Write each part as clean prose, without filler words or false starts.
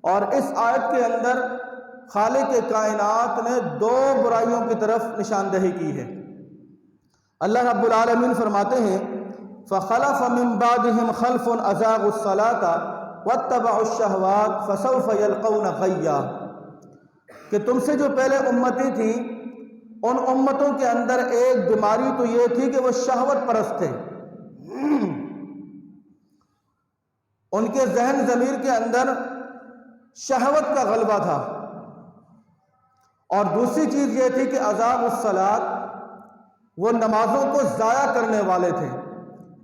اور اس آیت کے اندر خالق کائنات نے دو برائیوں کی طرف نشاندہی کی ہے۔ اللہ رب العالمین فرماتے ہیں فَخَلَفَ مِن بَعْدِهِمْ خَلْفٌ أَضَاعُوا الصَّلَاةَ وَاتَّبَعُوا الشَّهَوَاتِ فَسَوْفَ يَلْقَوْنَ غَيًّا، کہ تم سے جو پہلے امتیں تھیں ان امتوں کے اندر ایک بیماری تو یہ تھی کہ وہ شہوت پرست تھے، ان کے ذہن ضمیر کے اندر شہوت کا غلبہ تھا، اور دوسری چیز یہ تھی کہ اضاعوا الصلاۃ، وہ نمازوں کو ضائع کرنے والے تھے۔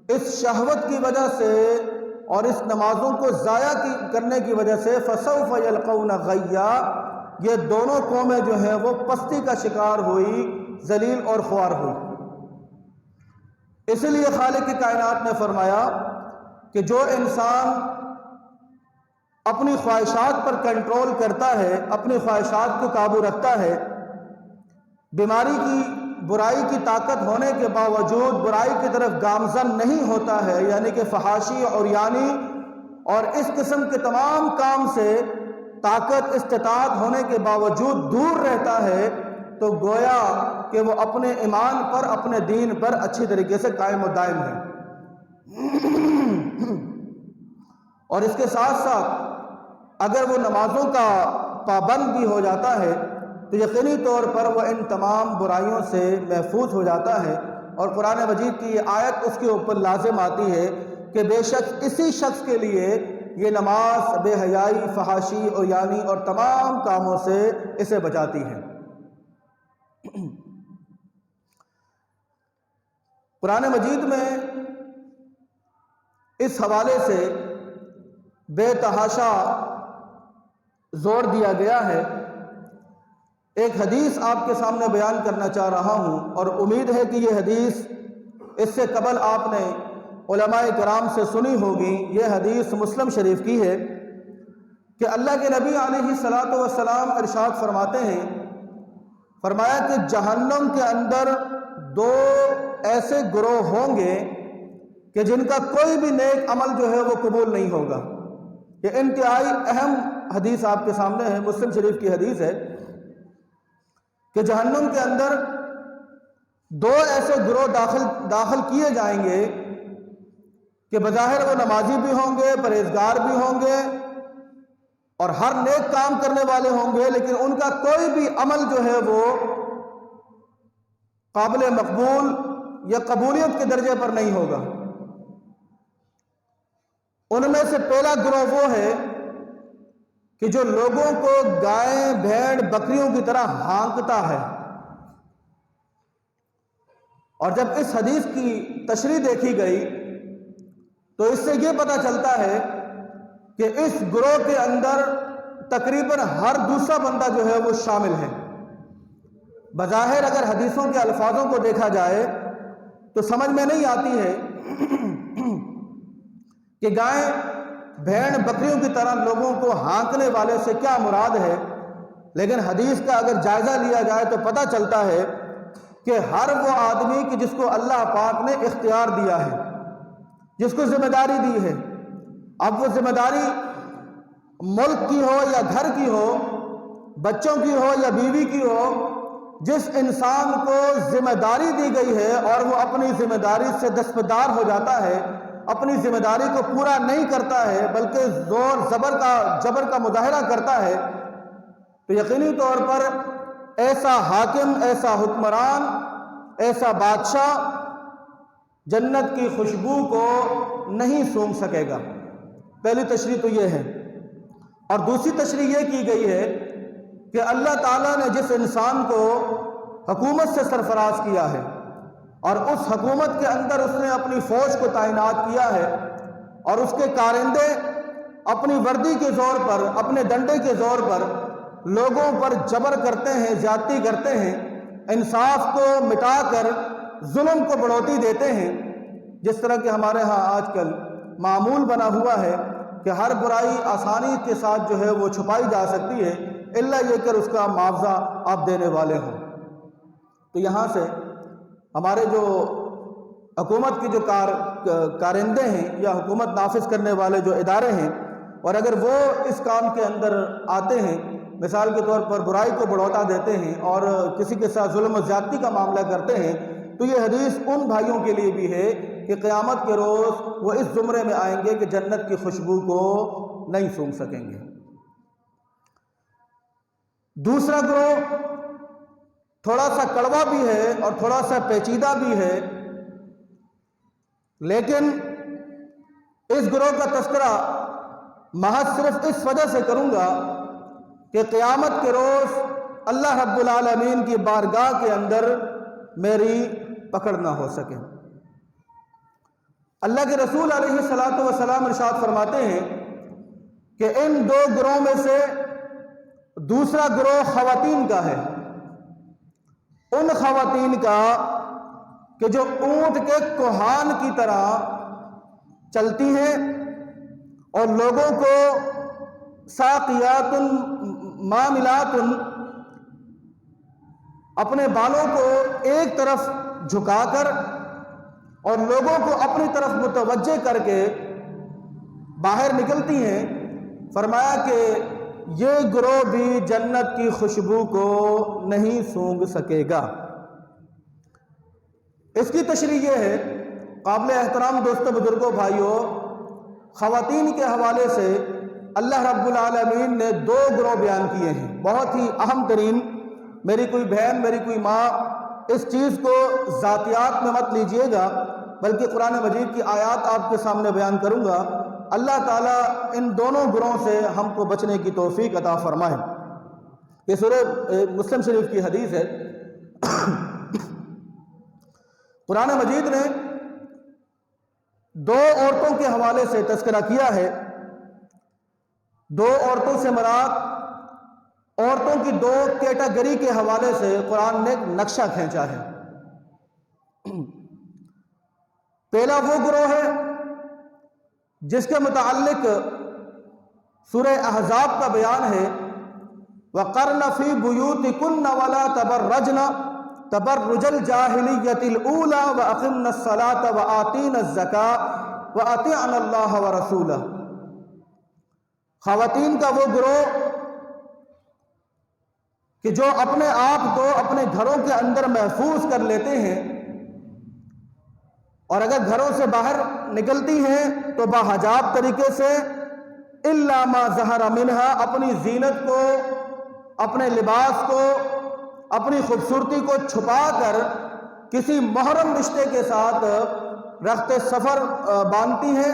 اس شہوت کی وجہ سے اور اس نمازوں کو ضائع کرنے کی وجہ سے فسوف یلقون غیا، یہ دونوں قومیں جو ہیں وہ پستی کا شکار ہوئی، ذلیل اور خوار ہوئی۔ اسی لیے خالق کی کائنات نے فرمایا کہ جو انسان اپنی خواہشات پر کنٹرول کرتا ہے، اپنی خواہشات کو قابو رکھتا ہے، بیماری کی برائی کی طاقت ہونے کے باوجود برائی کی طرف گامزن نہیں ہوتا ہے، یعنی کہ فحاشی اور یعنی اور اس قسم کے تمام کام سے طاقت استطاعت ہونے کے باوجود دور رہتا ہے، تو گویا کہ وہ اپنے ایمان پر، اپنے دین پر اچھی طریقے سے قائم و دائم ہے۔ اور اس کے ساتھ ساتھ اگر وہ نمازوں کا پابند بھی ہو جاتا ہے تو یقینی طور پر وہ ان تمام برائیوں سے محفوظ ہو جاتا ہے، اور قرآن مجید کی یہ آیت اس کے اوپر لازم آتی ہے کہ بے شک اسی شخص کے لیے یہ نماز بے حیائی، فحاشی اور یعنی اور تمام کاموں سے اسے بچاتی ہے۔ قرآن مجید میں اس حوالے سے بے تحاشا زور دیا گیا ہے۔ ایک حدیث آپ کے سامنے بیان کرنا چاہ رہا ہوں، اور امید ہے کہ یہ حدیث اس سے قبل آپ نے علماء کرام سے سنی ہوگی۔ یہ حدیث مسلم شریف کی ہے کہ اللہ کے نبی علیہ الصلاۃ والسلام ارشاد فرماتے ہیں، فرمایا کہ جہنم کے اندر دو ایسے گروہ ہوں گے کہ جن کا کوئی بھی نیک عمل جو ہے وہ قبول نہیں ہوگا۔ یہ انتہائی اہم حدیث آپ کے سامنے ہے، مسلم شریف کی حدیث ہے کہ جہنم کے اندر دو ایسے گروہ داخل کیے جائیں گے کہ بظاہر وہ نمازی بھی ہوں گے، پرہیزگار بھی ہوں گے اور ہر نیک کام کرنے والے ہوں گے، لیکن ان کا کوئی بھی عمل جو ہے وہ قابل مقبول یا قبولیت کے درجے پر نہیں ہوگا۔ ان میں سے پہلا گروہ وہ ہے کہ جو لوگوں کو گائے، بھیڑ، بکریوں کی طرح ہانکتا ہے، اور جب اس حدیث کی تشریح دیکھی گئی تو اس سے یہ پتہ چلتا ہے کہ اس گروہ کے اندر تقریباً ہر دوسرا بندہ جو ہے وہ شامل ہے۔ بظاہر اگر حدیثوں کے الفاظوں کو دیکھا جائے تو سمجھ میں نہیں آتی ہے کہ گائے، بھیڑ، بکریوں کی طرح لوگوں کو ہانکنے والے سے کیا مراد ہے، لیکن حدیث کا اگر جائزہ لیا جائے تو پتہ چلتا ہے کہ ہر وہ آدمی کہ جس کو اللہ پاک نے اختیار دیا ہے، جس کو ذمہ داری دی ہے، اب وہ ذمہ داری ملک کی ہو یا گھر کی ہو، بچوں کی ہو یا بیوی کی ہو، جس انسان کو ذمہ داری دی گئی ہے اور وہ اپنی ذمہ داری سے دستبردار ہو جاتا ہے، اپنی ذمہ داری کو پورا نہیں کرتا ہے بلکہ زور جبر کا مظاہرہ کرتا ہے، تو یقینی طور پر ایسا حاکم، ایسا حکمران، ایسا بادشاہ جنت کی خوشبو کو نہیں سونگھ سکے گا۔ پہلی تشریح تو یہ ہے، اور دوسری تشریح یہ کی گئی ہے کہ اللہ تعالیٰ نے جس انسان کو حکومت سے سرفراز کیا ہے اور اس حکومت کے اندر اس نے اپنی فوج کو تعینات کیا ہے، اور اس کے کارندے اپنی وردی کے زور پر، اپنے ڈنڈے کے زور پر لوگوں پر جبر کرتے ہیں، زیادتی کرتے ہیں، انصاف کو مٹا کر ظلم کو بڑھوتی دیتے ہیں، جس طرح کہ ہمارے ہاں آج کل معمول بنا ہوا ہے کہ ہر برائی آسانی کے ساتھ جو ہے وہ چھپائی جا سکتی ہے، الا یہ کہ اس کا معاوضہ آپ دینے والے ہوں۔ تو یہاں سے ہمارے جو حکومت کے جو کارندے ہیں یا حکومت نافذ کرنے والے جو ادارے ہیں، اور اگر وہ اس کام کے اندر آتے ہیں، مثال کے طور پر برائی کو بڑھوتا دیتے ہیں اور کسی کے ساتھ ظلم و زیادتی کا معاملہ کرتے ہیں، تو یہ حدیث ان بھائیوں کے لیے بھی ہے کہ قیامت کے روز وہ اس زمرے میں آئیں گے کہ جنت کی خوشبو کو نہیں سونگھ سکیں گے۔ دوسرا گروہ تھوڑا سا کڑوا بھی ہے اور تھوڑا سا پیچیدہ بھی ہے، لیکن اس گروہ کا تذکرہ محض صرف اس وجہ سے کروں گا کہ قیامت کے روز اللہ رب العالمین کی بارگاہ کے اندر میری پکڑ نہ ہو سکے۔ اللہ کے رسول علیہ الصلوۃ والسلام ارشاد فرماتے ہیں کہ ان دو گروہوں میں سے دوسرا گروہ خواتین کا ہے، ان خواتین کا کہ جو اونٹ کے کوہان کی طرح چلتی ہیں اور لوگوں کو ساقیات ماملات اپنے بالوں کو ایک طرف جھکا کر اور لوگوں کو اپنی طرف متوجہ کر کے باہر نکلتی ہیں۔ فرمایا کہ یہ گروہ بھی جنت کی خوشبو کو نہیں سونگھ سکے گا۔ اس کی تشریح یہ ہے، قابل احترام دوستو، بزرگوں، بھائیوں، خواتین کے حوالے سے اللہ رب العالمین نے دو گروہ بیان کیے ہیں، بہت ہی اہم ترین۔ میری کوئی بہن، میری کوئی ماں اس چیز کو ذاتیات میں مت لیجئے گا، بلکہ قرآن مجید کی آیات آپ کے سامنے بیان کروں گا۔ اللہ تعالیٰ ان دونوں گروہوں سے ہم کو بچنے کی توفیق عطا فرمائے۔ یہ سورہ مسلم شریف کی حدیث ہے۔ قرآن مجید نے دو عورتوں کے حوالے سے تذکرہ کیا ہے۔ دو عورتوں سے مراد عورتوں کی دو کیٹیگری کے حوالے سے قرآن نے ایک نقشہ کھینچا ہے۔ پہلا وہ گروہ ہے جس کے متعلق سورہ احزاب کا بیان ہے، وَقَرْنَ فِي بُيُوتِكُنَّ وَلَا تَبَرَّجْنَ تَبَرُّجَ الْجَاهِلِيَّةِ الْأُولَى وَأَقِمْنَ الصَّلَاةَ وَآتِينَ الزَّكَاةَ وَأَطِعْنَ اللَّهَ وَرَسُولَهُ۔ خواتین کا وہ گروہ کہ جو اپنے آپ کو اپنے گھروں کے اندر محفوظ کر لیتے ہیں اور اگر گھروں سے باہر نکلتی ہیں تو باحجاب طریقے سے الا ما ظہر منہا، اپنی زینت کو، اپنے لباس کو، اپنی خوبصورتی کو چھپا کر کسی محرم رشتے کے ساتھ رخت سفر باندھتی ہیں۔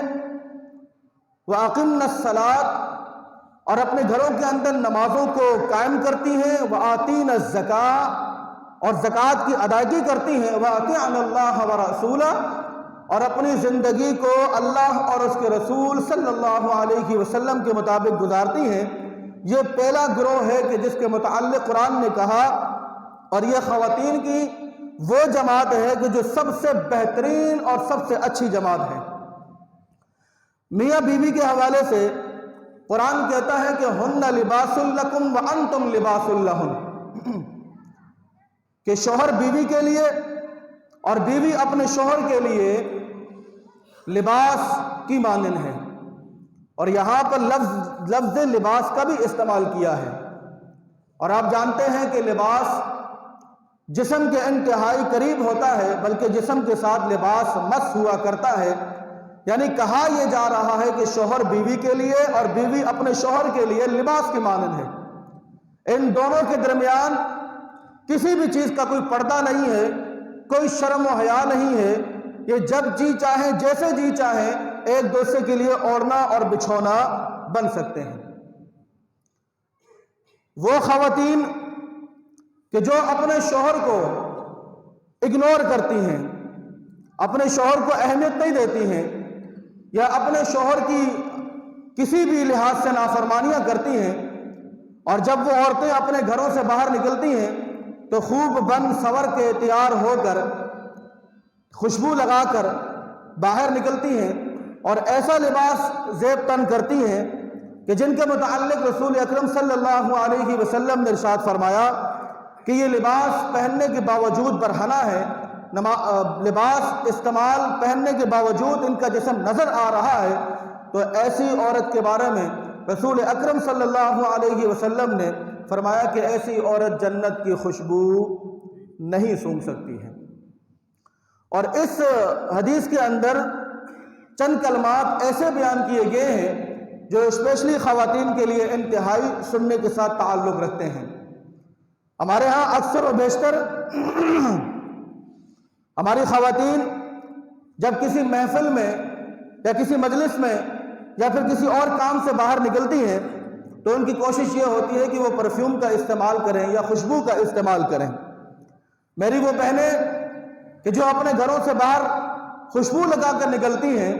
وَأَقِمْنَ الصَّلَاةَ، اور اپنے گھروں کے اندر نمازوں کو قائم کرتی ہیں۔ وَآتِينَ الزَّكَاةَ، اور زکوٰۃ کی ادائیگی کرتی ہیں۔ وَأَطِعْنَ اللَّهَ وَرَسُولَهُ، اور اپنی زندگی کو اللہ اور اس کے رسول صلی اللہ علیہ وسلم کے مطابق گزارتی ہیں۔ یہ پہلا گروہ ہے کہ جس کے متعلق قرآن نے کہا، اور یہ خواتین کی وہ جماعت ہے کہ جو سب سے بہترین اور سب سے اچھی جماعت ہے۔ میاں بیوی کے حوالے سے قرآن کہتا ہے کہ ہن لباس لکم وانتم لباس لہن، کہ شوہر بیوی کے لیے اور بیوی اپنے شوہر کے لیے لباس کی مانند ہے۔ اور یہاں پر لفظ لباس کا بھی استعمال کیا ہے۔ اور آپ جانتے ہیں کہ لباس جسم کے انتہائی قریب ہوتا ہے، بلکہ جسم کے ساتھ لباس مس ہوا کرتا ہے۔ یعنی کہا یہ جا رہا ہے کہ شوہر بیوی کے لیے اور بیوی اپنے شوہر کے لیے لباس کی مانند ہے۔ ان دونوں کے درمیان کسی بھی چیز کا کوئی پردہ نہیں ہے، کوئی شرم و حیا نہیں ہے۔ یہ جب جی چاہیں، جیسے جی چاہیں، ایک دوسرے کے لیے اوڑھنا اور بچھونا بن سکتے ہیں۔ وہ خواتین کہ جو اپنے شوہر کو اگنور کرتی ہیں، اپنے شوہر کو اہمیت نہیں دیتی ہیں، یا اپنے شوہر کی کسی بھی لحاظ سے نافرمانیاں کرتی ہیں، اور جب وہ عورتیں اپنے گھروں سے باہر نکلتی ہیں تو خوب بن سور کے تیار ہو کر، خوشبو لگا کر باہر نکلتی ہیں اور ایسا لباس زیب تن کرتی ہیں کہ جن کے متعلق رسول اکرم صلی اللہ علیہ وسلم نے ارشاد فرمایا کہ یہ لباس پہننے کے باوجود برہنہ ہے، لباس استعمال پہننے کے باوجود ان کا جسم نظر آ رہا ہے، تو ایسی عورت کے بارے میں رسول اکرم صلی اللہ علیہ وسلم نے فرمایا کہ ایسی عورت جنت کی خوشبو نہیں سونگھ سکتی ہے۔ اور اس حدیث کے اندر چند کلمات ایسے بیان کیے گئے ہیں جو اسپیشلی خواتین کے لیے انتہائی سننے کے ساتھ تعلق رکھتے ہیں۔ ہمارے ہاں اکثر و بیشتر ہماری خواتین جب کسی محفل میں یا کسی مجلس میں یا پھر کسی اور کام سے باہر نکلتی ہیں تو ان کی کوشش یہ ہوتی ہے کہ وہ پرفیوم کا استعمال کریں یا خوشبو کا استعمال کریں۔ میری وہ بہنیں کہ جو اپنے گھروں سے باہر خوشبو لگا کر نکلتی ہیں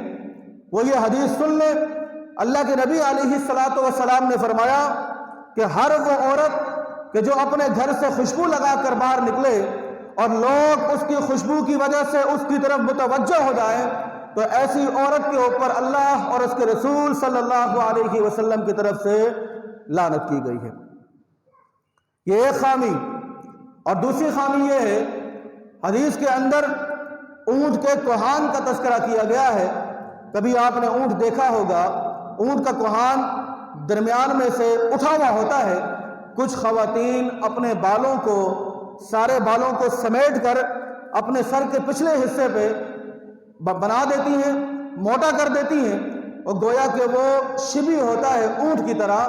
وہ یہ حدیث سن لیں، اللہ کے نبی علیہ الصلاۃ والسلام نے فرمایا کہ ہر وہ عورت کہ جو اپنے گھر سے خوشبو لگا کر باہر نکلے اور لوگ اس کی خوشبو کی وجہ سے اس کی طرف متوجہ ہو جائیں تو ایسی عورت کے اوپر اللہ اور اس کے رسول صلی اللہ علیہ وسلم کی طرف سے لعنت کی گئی ہے۔ یہ ایک خامی، اور دوسری خامی یہ ہے حدیث کے اندر اونٹ کے کوہان کا تذکرہ کیا گیا ہے۔ کبھی آپ نے اونٹ دیکھا ہوگا، اونٹ کا کوہان درمیان میں سے اٹھا ہوا ہوتا ہے۔ کچھ خواتین اپنے بالوں کو، سارے بالوں کو سمیٹ کر اپنے سر کے پچھلے حصے پہ بنا دیتی ہیں، موٹا کر دیتی ہیں، اور گویا کہ وہ شبی ہوتا ہے اونٹ کی طرح۔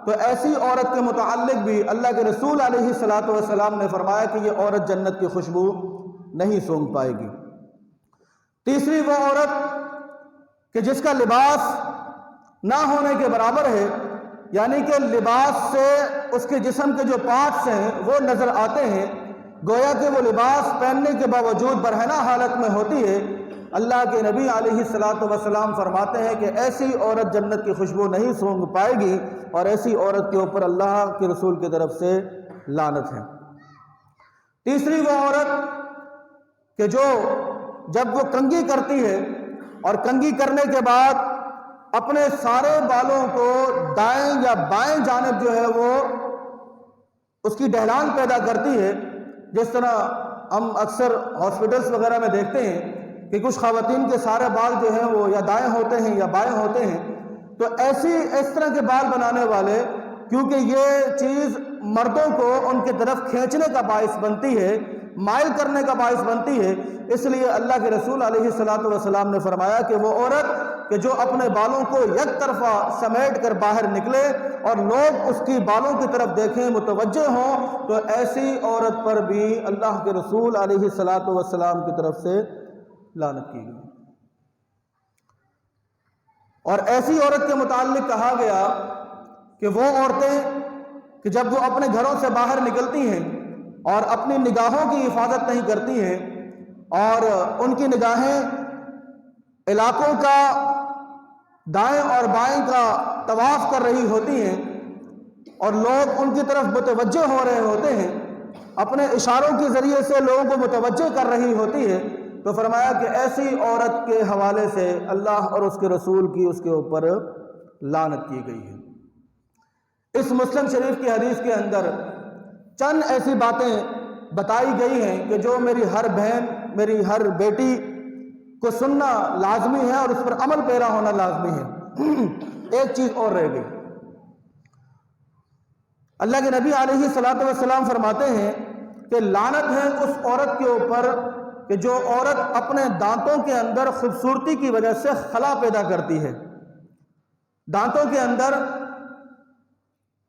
تو ایسی عورت کے متعلق بھی اللہ کے رسول علیہ الصلاۃ والسلام نے فرمایا کہ یہ عورت جنت کی خوشبو نہیں سونگھ پائے گی۔ تیسری وہ عورت کہ جس کا لباس نہ ہونے کے برابر ہے، یعنی کہ لباس سے اس کے جسم کے جو پارٹس ہیں وہ نظر آتے ہیں، گویا کہ وہ لباس پہننے کے باوجود برہنہ حالت میں ہوتی ہے، اللہ کے نبی علیہ الصلاۃ والسلام فرماتے ہیں کہ ایسی عورت جنت کی خوشبو نہیں سونگھ پائے گی، اور ایسی عورت کے اوپر اللہ کے رسول کی طرف سے لعنت ہے۔ تیسری وہ عورت کہ جو جب وہ کنگھی کرتی ہے اور کنگھی کرنے کے بعد اپنے سارے بالوں کو دائیں یا بائیں جانب جو ہے وہ اس کی ڈھلان پیدا کرتی ہے، جس طرح ہم اکثر ہاسپٹلس وغیرہ میں دیکھتے ہیں کہ کچھ خواتین کے سارے بال جو ہیں وہ یا دائیں ہوتے ہیں یا بائیں ہوتے ہیں۔ تو اس طرح کے بال بنانے والے، کیونکہ یہ چیز مردوں کو ان کی طرف کھینچنے کا باعث بنتی ہے، مائل کرنے کا باعث بنتی ہے، اس لیے اللہ کے رسول علیہ الصلاۃ والسلام نے فرمایا کہ وہ عورت کہ جو اپنے بالوں کو یک طرفہ سمیٹ کر باہر نکلے اور لوگ اس کی بالوں کی طرف دیکھیں، متوجہ ہوں، تو ایسی عورت پر بھی اللہ کے رسول علیہ الصلاۃ والسلام کی طرف سے لعنت کی گئی۔ اور ایسی عورت کے متعلق کہا گیا کہ وہ عورتیں کہ جب وہ اپنے گھروں سے باہر نکلتی ہیں اور اپنی نگاہوں کی حفاظت نہیں کرتی ہیں اور ان کی نگاہیں علاقوں کا دائیں اور بائیں کا طواف کر رہی ہوتی ہیں اور لوگ ان کی طرف متوجہ ہو رہے ہوتے ہیں، اپنے اشاروں کے ذریعے سے لوگوں کو متوجہ کر رہی ہوتی ہے، تو فرمایا کہ ایسی عورت کے حوالے سے اللہ اور اس کے رسول کی اس کے اوپر لعنت کی گئی ہے۔ اس مسلم شریف کی حدیث کے اندر چند ایسی باتیں بتائی گئی ہیں کہ جو میری ہر بہن، میری ہر بیٹی کو سننا لازمی ہے اور اس پر عمل پیرا ہونا لازمی ہے۔ ایک چیز اور رہ گئی، اللہ کے نبی علیہ الصلاۃ والسلام فرماتے ہیں کہ لعنت ہے اس عورت کے اوپر کہ جو عورت اپنے دانتوں کے اندر خوبصورتی کی وجہ سے خلا پیدا کرتی ہے۔ دانتوں کے اندر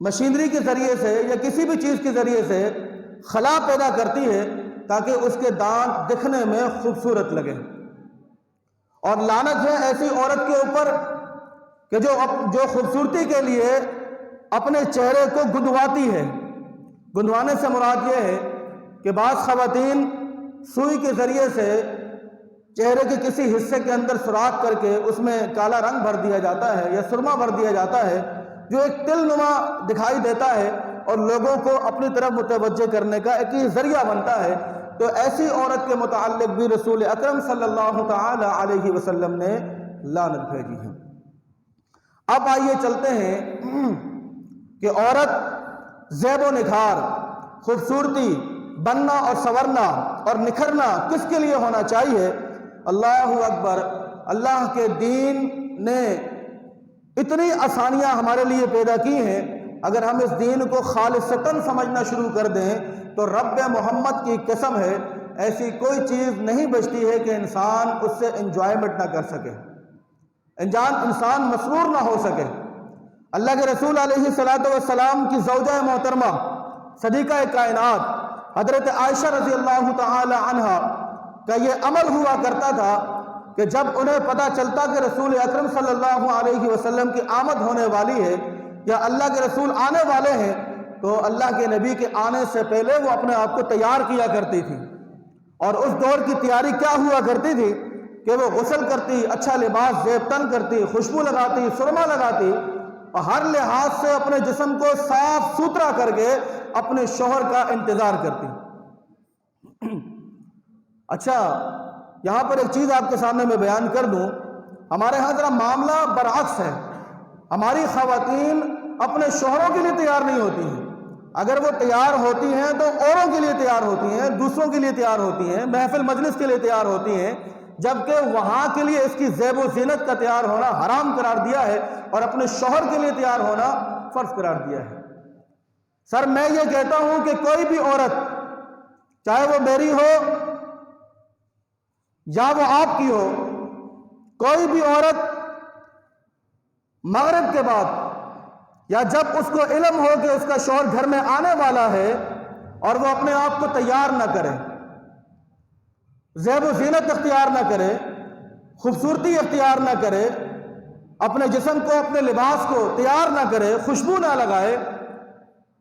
مشینری کے ذریعے سے یا کسی بھی چیز کے ذریعے سے خلا پیدا کرتی ہے تاکہ اس کے دانت دکھنے میں خوبصورت لگے۔ اور لعنت ہے ایسی عورت کے اوپر کہ جو خوبصورتی کے لیے اپنے چہرے کو گندواتی ہے۔ گندوانے سے مراد یہ ہے کہ بعض خواتین سوئی کے ذریعے سے چہرے کے کسی حصے کے اندر سوراخ کر کے اس میں کالا رنگ بھر دیا جاتا ہے یا سرما بھر دیا جاتا ہے جو ایک تل نما دکھائی دیتا ہے اور لوگوں کو اپنی طرف متوجہ کرنے کا ایک ذریعہ بنتا ہے۔ تو ایسی عورت کے متعلق بھی رسول اکرم صلی اللہ تعالی علیہ وسلم نے لعنت بھیجی ہے۔ اب آئیے چلتے ہیں کہ عورت زیب و نکھار، خوبصورتی، بننا اور سنورنا اور نکھرنا کس کے لیے ہونا چاہیے؟ اللہ اکبر، اللہ کے دین نے اتنی آسانیاں ہمارے لیے پیدا کی ہیں، اگر ہم اس دین کو خالصتاً سمجھنا شروع کر دیں تو رب محمد کی قسم ہے ایسی کوئی چیز نہیں بچتی ہے کہ انسان اس سے انجوائمنٹ نہ کر سکے، انسان مسرور نہ ہو سکے۔ اللہ کے رسول علیہ السلام کی زوجہ محترمہ صدیقہ کائنات حضرت عائشہ رضی اللہ تعالی عنہا کا یہ عمل ہوا کرتا تھا کہ جب انہیں پتہ چلتا کہ رسول اکرم صلی اللہ علیہ وسلم کی آمد ہونے والی ہے یا اللہ کے رسول آنے والے ہیں، تو اللہ کے نبی کے آنے سے پہلے وہ اپنے آپ کو تیار کیا کرتی تھی۔ اور اس دور کی تیاری کیا ہوا کرتی تھی کہ وہ غسل کرتی، اچھا لباس زیب تن کرتی، خوشبو لگاتی، سرما لگاتی، اور ہر لحاظ سے اپنے جسم کو صاف ستھرا کر کے اپنے شوہر کا انتظار کرتی۔ اچھا، یہاں پر ایک چیز آپ کے سامنے میں بیان کر دوں، ہمارے ہاں ذرا معاملہ برعکس ہے۔ ہماری خواتین اپنے شوہروں کے لیے تیار نہیں ہوتی ہیں، اگر وہ تیار ہوتی ہیں تو اوروں کے لیے تیار ہوتی ہیں، دوسروں کے لیے تیار ہوتی ہیں، محفل مجلس کے لیے تیار ہوتی ہیں، جبکہ وہاں کے لیے اس کی زیب و زینت کا تیار ہونا حرام قرار دیا ہے اور اپنے شوہر کے لیے تیار ہونا فرض قرار دیا ہے۔ سر، میں یہ کہتا ہوں کہ کوئی بھی عورت، چاہے وہ میری ہو یا وہ آپ کی ہو، کوئی بھی عورت مغرب کے بعد یا جب اس کو علم ہو کہ اس کا شوہر گھر میں آنے والا ہے اور وہ اپنے آپ کو تیار نہ کرے، زیب و زینت اختیار نہ کرے، خوبصورتی اختیار نہ کرے، اپنے جسم کو، اپنے لباس کو تیار نہ کرے، خوشبو نہ لگائے،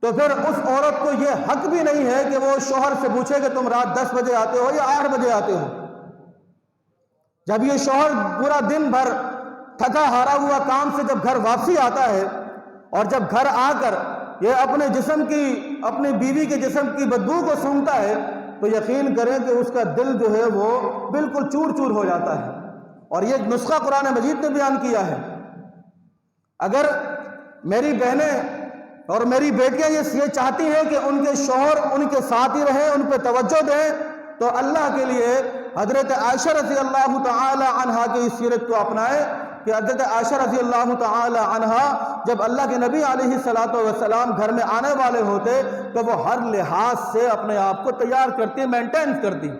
تو پھر اس عورت کو یہ حق بھی نہیں ہے کہ وہ شوہر سے پوچھے کہ تم رات 10 بجے آتے ہو یا 8 بجے آتے ہو۔ جب یہ شوہر پورا دن بھر تھکا ہارا ہوا کام سے جب گھر واپسی آتا ہے اور جب گھر آ کر یہ اپنے جسم کی، اپنی بیوی کے جسم کی بدبو کو سونگھتا ہے تو یقین کریں کہ اس کا دل جو ہے وہ بالکل چور چور ہو جاتا ہے۔ اور یہ نسخہ قرآن مجید نے بیان کیا ہے۔ اگر میری بہنیں اور میری بیٹیاں یہ چاہتی ہیں کہ ان کے شوہر ان کے ساتھ ہی رہیں، ان پہ توجہ دیں، تو اللہ کے لیے حضرت عائشہ رضی اللہ تعالی عنہا کی اس سیرت کو اپنائیں کہ حضرت عائشہ رضی اللہ تعالی عنہا جب اللہ کے نبی علیہ السلام گھر میں آنے والے ہوتے تو وہ ہر لحاظ سے اپنے آپ کو تیار کرتی، مینٹین کرتی۔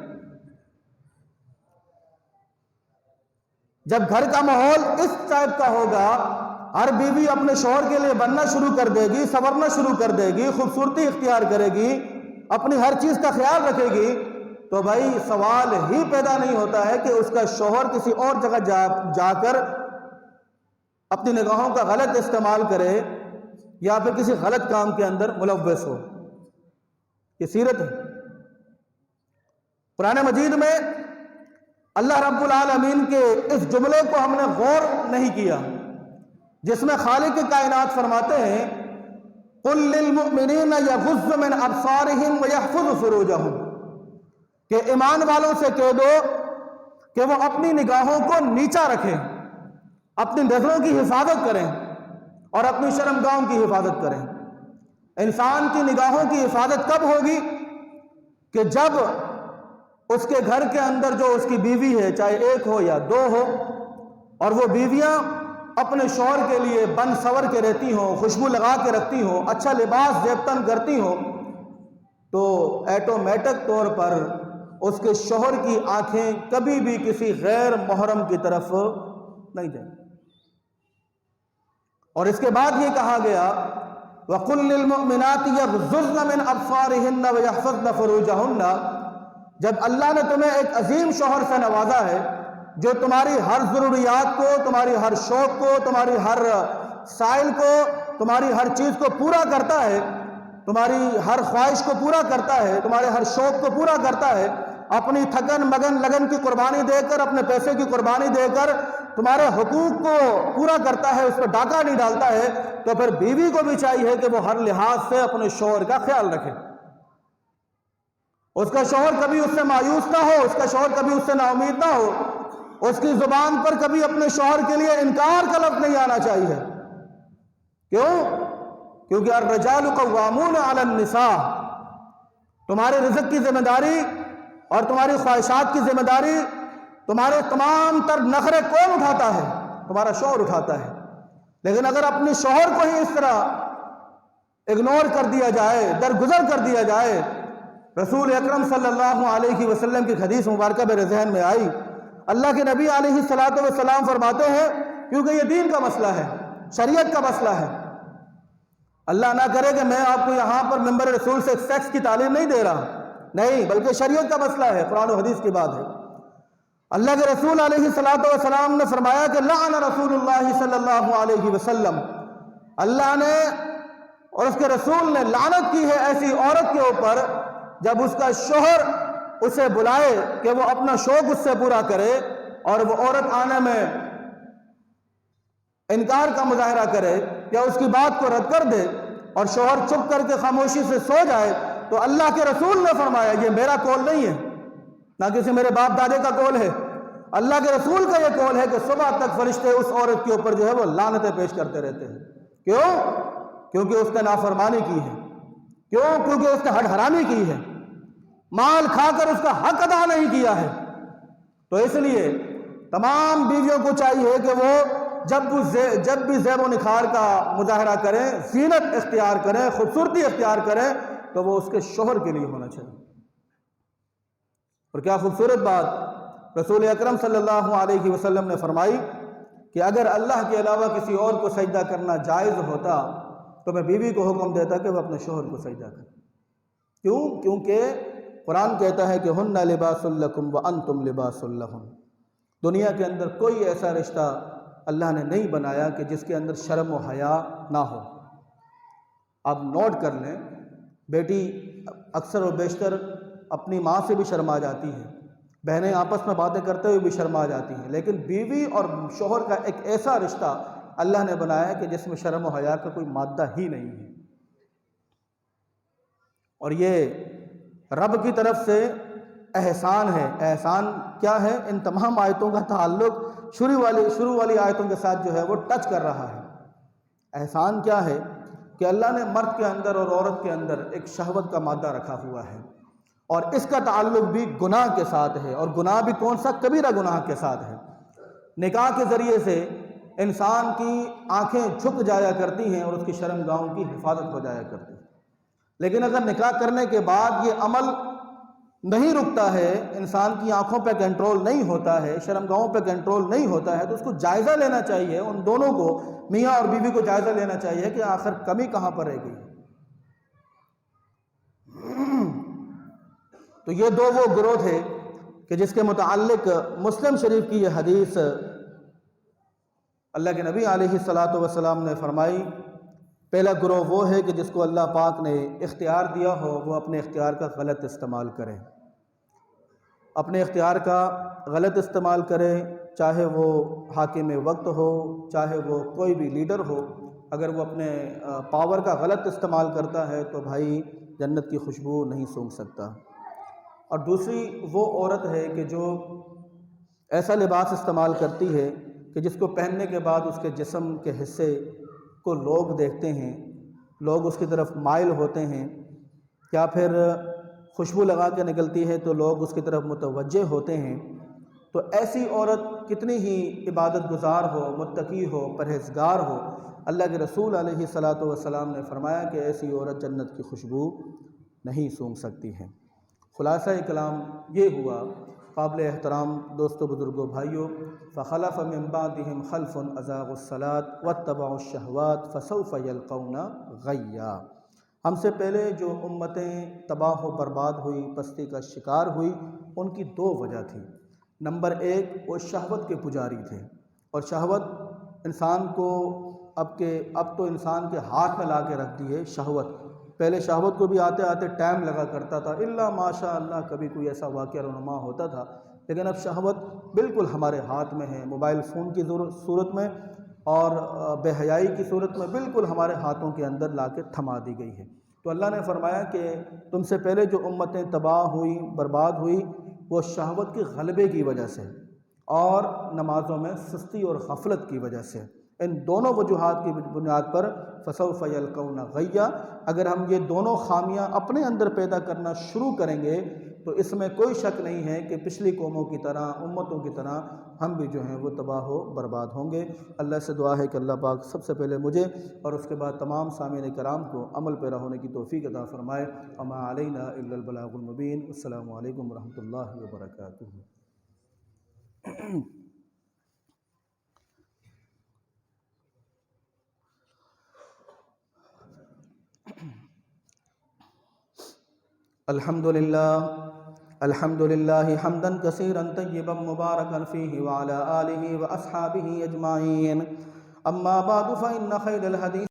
جب گھر کا ماحول اس ٹائپ کا ہوگا، ہر بیوی اپنے شوہر کے لیے بننا شروع کر دے گی، سنورنا شروع کر دے گی، خوبصورتی اختیار کرے گی، اپنی ہر چیز کا خیال رکھے گی، تو بھائی سوال ہی پیدا نہیں ہوتا ہے کہ اس کا شوہر کسی اور جگہ جا کر اپنی نگاہوں کا غلط استعمال کرے یا پھر کسی غلط کام کے اندر ملوث ہو۔ یہ سیرت ہے۔ قرآن مجید میں اللہ رب العالمین کے اس جملے کو ہم نے غور نہیں کیا، جس میں خالق کائنات فرماتے ہیں قُلْ لِلْمُؤْمِنِينَ يَغُضُّ مِنْ أَبْصَارِهِمْ وَيَحْفَظُوا فُرُوجَهُمْ، کہ ایمان والوں سے کہہ دو کہ وہ اپنی نگاہوں کو نیچا رکھیں، اپنی نظروں کی حفاظت کریں اور اپنی شرمگاہوں کی حفاظت کریں۔ انسان کی نگاہوں کی حفاظت کب ہوگی؟ کہ جب اس کے گھر کے اندر جو اس کی بیوی ہے، چاہے ایک ہو یا دو ہو، اور وہ بیویاں اپنے شوہر کے لیے بن سور کے رہتی ہوں، خوشبو لگا کے رکھتی ہوں، اچھا لباس زیبتن کرتی ہوں، تو ایٹومیٹک طور پر اس کے شوہر کی آنکھیں کبھی بھی کسی غیر محرم کی طرف نہیں جائیں۔ اور اس کے بعد یہ کہا گیا وَقُلْ لِلْمُؤْمِنَاتِ يَغْضُضْنَ مِنْ أَبْصَارِهِنَّ وَيَحْفَظْنَ فُرُوجَهُنَّ، جب اللہ نے تمہیں ایک عظیم شوہر سے نوازا ہے جو تمہاری ہر ضروریات کو، تمہاری ہر شوق کو، تمہاری ہر سائل کو، تمہاری ہر چیز کو پورا کرتا ہے، تمہاری ہر خواہش کو پورا کرتا ہے، تمہارے ہر شوق کو پورا کرتا ہے، اپنی تھکن مگن لگن کی قربانی دے کر، اپنے پیسے کی قربانی دے کر تمہارے حقوق کو پورا کرتا ہے، اس پہ ڈاکہ نہیں ڈالتا ہے، تو پھر بیوی کو بھی چاہیے کہ وہ ہر لحاظ سے اپنے شوہر کا خیال رکھے۔ اس کا شوہر کبھی اس سے مایوس نہ ہو، اس کا شوہر کبھی اس سے نا امید نہ ہو، اس کی زبان پر کبھی اپنے شوہر کے لیے انکار کا لفظ نہیں آنا چاہیے۔ کیوں؟ کیونکہ الرجال قوامون علی النساء، تمہارے رزق کی ذمہ داری اور تمہاری خواہشات کی ذمہ داری، تمہارے تمام تر نخرے کون اٹھاتا ہے؟ تمہارا شوہر اٹھاتا ہے۔ لیکن اگر اپنے شوہر کو ہی اس طرح اگنور کر دیا جائے، درگزر کر دیا جائے، رسول اکرم صلی اللہ علیہ وسلم کی حدیث مبارکہ میرے ذہن میں آئی، اللہ کے نبی علیہ السلام فرماتے ہیں، کیونکہ یہ دین کا مسئلہ ہے، شریعت کا مسئلہ ہے، اللہ نہ کرے کہ میں آپ کو یہاں پر منبر رسول سے سیکس کی تعلیم نہیں دے رہا، نہیں، بلکہ شریعت کا مسئلہ ہے، قرآن و حدیث کی بات ہے۔ اللہ کے رسول علیہ السلام نے فرمایا کہ لعن رسول اللہ صلی اللہ علیہ وسلم، اللہ نے اور اس کے رسول نے لعنت کی ہے ایسی عورت کے اوپر جب اس کا شوہر اسے بلائے کہ وہ اپنا شوق اس سے پورا کرے اور وہ عورت آنے میں انکار کا مظاہرہ کرے یا اس کی بات کو رد کر دے اور شوہر چپ کر کے خاموشی سے سو جائے، تو اللہ کے رسول نے فرمایا یہ میرا قول نہیں ہے، نہ کسی میرے باپ دادے کا قول ہے، اللہ کے رسول کا یہ قول ہے کہ صبح تک فرشتے اس عورت کے اوپر جو ہے وہ لعنتیں پیش کرتے رہتے ہیں۔ کیوں؟ کیونکہ اس نے نافرمانی کی ہے، کیوں؟ کیونکہ اس نے حد حرامی کی ہے، مال کھا کر اس کا حق ادا نہیں کیا ہے۔ تو اس لیے تمام بیویوں کو چاہیے کہ وہ جب بھی زیب و نکھار کا مظاہرہ کریں، زینت اختیار کریں، خوبصورتی اختیار کریں، تو وہ اس کے شوہر کے لیے ہونا چاہیے۔ اور کیا خوبصورت بات رسول اکرم صلی اللہ علیہ وسلم نے فرمائی کہ اگر اللہ کے علاوہ کسی اور کو سجدہ کرنا جائز ہوتا تو میں بیوی کو حکم دیتا کہ وہ اپنے شوہر کو سجدہ کرے۔ کیوں؟ کیونکہ قرآن کہتا ہے کہ ہن لباس لکم وانتم لباس لہن، دنیا کے اندر کوئی ایسا رشتہ اللہ نے نہیں بنایا کہ جس کے اندر شرم و حیا نہ ہو۔ آپ نوٹ کر لیں، بیٹی اکثر و بیشتر اپنی ماں سے بھی شرما جاتی ہے، بہنیں آپس میں باتیں کرتے ہوئے بھی شرما جاتی ہیں، لیکن بیوی اور شوہر کا ایک ایسا رشتہ اللہ نے بنایا کہ جس میں شرم و حیا کا کوئی مادہ ہی نہیں ہے۔ اور یہ رب کی طرف سے احسان ہے۔ احسان کیا ہے؟ ان تمام آیتوں کا تعلق شروع والی آیتوں کے ساتھ جو ہے وہ ٹچ کر رہا ہے۔ احسان کیا ہے؟ کہ اللہ نے مرد کے اندر اور عورت کے اندر ایک شہوت کا مادہ رکھا ہوا ہے، اور اس کا تعلق بھی گناہ کے ساتھ ہے، اور گناہ بھی کون سا؟ کبیرہ گناہ کے ساتھ ہے۔ نکاح کے ذریعے سے انسان کی آنکھیں جھک جایا کرتی ہیں اور اس کی شرمگاہوں کی حفاظت ہو جایا کرتی ہے، لیکن اگر نکاح کرنے کے بعد یہ عمل نہیں رکتا ہے، انسان کی آنکھوں پہ کنٹرول نہیں ہوتا ہے، شرمگاہوں پہ کنٹرول نہیں ہوتا ہے، تو اس کو جائزہ لینا چاہیے، ان دونوں کو، میاں اور بیوی کو جائزہ لینا چاہیے کہ آخر کمی کہاں پر رہ گئی۔ تو یہ دو وہ گروہ تھے کہ جس کے متعلق مسلم شریف کی یہ حدیث اللہ کے نبی علیہ السلام نے فرمائی۔ پہلا گروہ وہ ہے کہ جس کو اللہ پاک نے اختیار دیا ہو وہ اپنے اختیار کا غلط استعمال کرے، اپنے اختیار کا غلط استعمال کرے، چاہے وہ حاکم وقت ہو، چاہے وہ کوئی بھی لیڈر ہو، اگر وہ اپنے پاور کا غلط استعمال کرتا ہے تو بھائی جنت کی خوشبو نہیں سونگھ سکتا۔ اور دوسری وہ عورت ہے کہ جو ایسا لباس استعمال کرتی ہے کہ جس کو پہننے کے بعد اس کے جسم کے حصے کو لوگ دیکھتے ہیں، لوگ اس کی طرف مائل ہوتے ہیں، یا پھر خوشبو لگا کے نکلتی ہے تو لوگ اس کی طرف متوجہ ہوتے ہیں، تو ایسی عورت کتنی ہی عبادت گزار ہو، متقی ہو، پرہیزگار ہو، اللہ کے رسول علیہ السلام نے فرمایا کہ ایسی عورت جنت کی خوشبو نہیں سونگھ سکتی ہے۔ خلاصہ کلام یہ ہوا، قابل احترام دوستو، بزرگوں، بھائیوں، فخلف من بعدهم خلف اضاعوا الصلاة واتبعوا الشہوات فسوف یلقون غیا۔ ہم سے پہلے جو امتیں تباہ و برباد ہوئی، پستی کا شکار ہوئی، ان کی دو وجہ تھی۔ نمبر ایک، وہ شہوت کے پجاری تھے، اور شہوت انسان کو اب تو انسان کے ہاتھ میں لا کے رکھ دی ہے شہوت۔ پہلے شہوت کو بھی آتے آتے ٹائم لگا کرتا تھا، الا ماشاء اللہ کبھی کوئی ایسا واقعہ رونما ہوتا تھا، لیکن اب شہوت بالکل ہمارے ہاتھ میں ہے، موبائل فون کی صورت میں اور بے حیائی کی صورت میں بالکل ہمارے ہاتھوں کے اندر لا کے تھما دی گئی ہے۔ تو اللہ نے فرمایا کہ تم سے پہلے جو امتیں تباہ ہوئی، برباد ہوئی، وہ شہوت کے غلبے کی وجہ سے اور نمازوں میں سستی اور غفلت کی وجہ سے، ان دونوں وجوہات کی بنیاد پر فسوف یلقون غیا، اگر ہم یہ دونوں خامیاں اپنے اندر پیدا کرنا شروع کریں گے تو اس میں کوئی شک نہیں ہے کہ پچھلی قوموں کی طرح، امتوں کی طرح ہم بھی جو ہیں وہ تباہ و برباد ہوں گے۔ اللہ سے دعا ہے کہ اللہ پاک سب سے پہلے مجھے اور اس کے بعد تمام سامعین کرام کو عمل پیرا ہونے کی توفیق عطا فرمائے۔ وما علینا الا البلاغ المبین۔ السلام علیکم ورحمۃ اللہ وبرکاتہ۔ الحمد للہ حمدا کثیرا طیبا مبارکا فیہ وعلی آلہ واصحابہ اجمعین۔ اما بعد فإن خیر الحدیث